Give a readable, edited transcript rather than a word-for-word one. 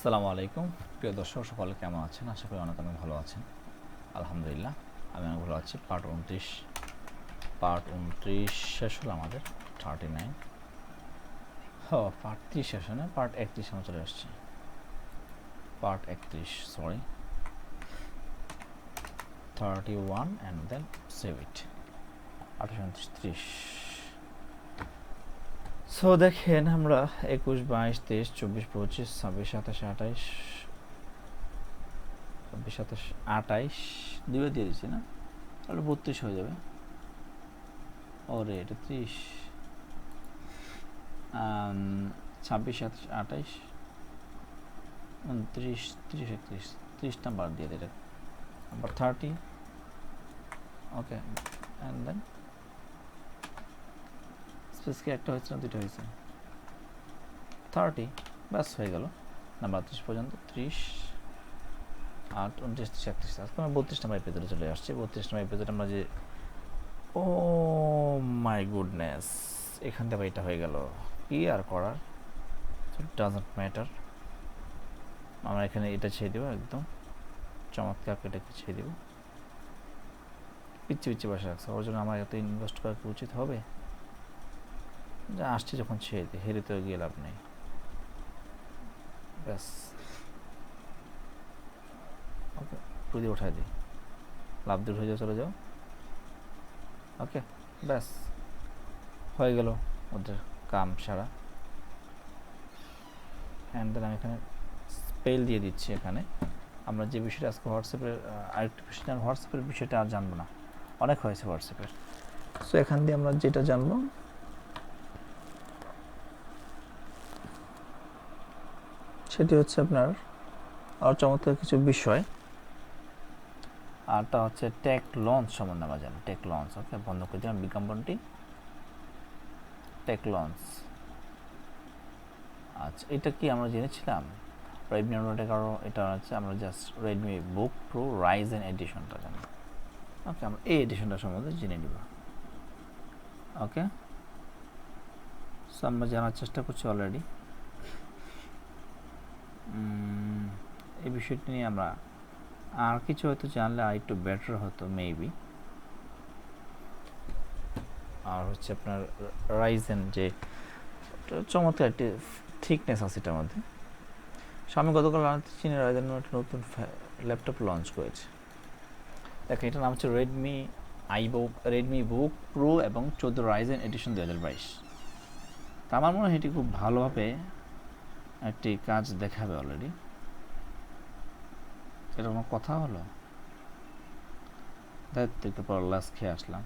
আসসালামু আলাইকুম প্রিয় দর্শক, সকলে কেমন আছেন? আশা করি অনেক ভালো আছেন। আলহামদুলিল্লাহ আমি অনেক ভালো আছি। পার্ট 29 শেষ হলো আমাদের 39। পার্ট 30 শেষ হয় না, পার্ট 31 আমরা চলে আসছি। Part 31, sorry, 31 and then save it. 28, 30। So দেখেন, আমরা 21, 22, 23, 24, 25, 26, 27, 28, 28 দুইবার দিয়ে দিচ্ছি না, তাহলে 32 হয়ে যাবে। ওরে, এটা 30, 26, 27, 28, 29, 30, 31, 30 নাম্বার দিয়ে দিলে number 30। Okay, and then space কি একটা হয়েছে না দুইটা হয়েছে? 30, ব্যাস হয়ে গেল। নাম্বার 30 পর্যন্ত, 30, 8, 29, 30, 31। আজকে আমরা 32 নাম্বার এপিসোডে চলে আসছি। 32 নাম্বার এপিসোডে আমরা যে, ও মাই গুডনেস, এখান থেকে এটা হয়ে গেল। কি আর করার, ডাজন্ট ম্যাটার। আমরা এখানে এটা ছেড়ে দেবো, একদম চমৎকার এটাকে ছেড়ে দেবো। পিচ্ছি পিচ্ছি বাসা রাখছে, ওর জন্য আমার এত ইনভেস্ট করা কি উচিত হবে? যা আসছে যখন ছেড়ে দিই, হেরে তো গিয়ে লাভ নেই। ব্যাস, ওকে, পুরো উঠাই দিই, লাভ দূর হয়ে যাও, চলে যাও। ওকে, ব্যাস হয়ে গেল ওদের কাম সারা। অ্যান্ড দেন আমি এখানে স্পেল দিয়ে দিচ্ছি। এখানে আমরা যে বিষয়টা আজকে হোয়াটসঅ্যাপের আরেকটা বিষয়, হোয়াটসঅ্যাপের বিষয়টা আর জানবো না, অনেক হয়েছে হোয়াটসঅ্যাপের। সো এখান দিয়ে আমরা যেটা জানবো সেটি হচ্ছে আপনার আর চমৎকার কিছু বিষয়। আরটা হচ্ছে টেক লঞ্চ সম্বন্ধে আমরা জানি। টেক লঞ্চ, ওকে, বন্ধ করে দিলাম বিজ্ঞাপনটি। টেক লঞ্চ, আচ্ছা, এটা কি আমরা জেনেছিলাম? রেডমি নোটে, কারণ এটা হচ্ছে আমরা just Redmi Book Pro Ryzen এডিশনটা জানি। ওকে, আমরা এই এডিশনটা সম্বন্ধে জেনে নিব। ওকে, সো আমরা জানার চেষ্টা করছি অলরেডি। এই বিষয়টি নিয়ে আমরা আর কিছু হয়তো জানলে আর একটু বেটার হতো মেবি। আর হচ্ছে আপনার রাইজেন যে চমৎকার একটি থিকনেস আছে এটার মধ্যে। আমি গতকাল চীনের রাইজেন একটা নতুন ল্যাপটপ লঞ্চ করেছে। দেখেন, এটার নাম হচ্ছে রেডমি বুক প্রো এবং 14 রাইজেন এডিশন 2022। তা আমার মনে হয় এটি খুব ভালোভাবে একটি কাজ দেখাবে অলরেডি। এটা কোনো কথা হলো? একটু পর লাস খেয়ে আসলাম।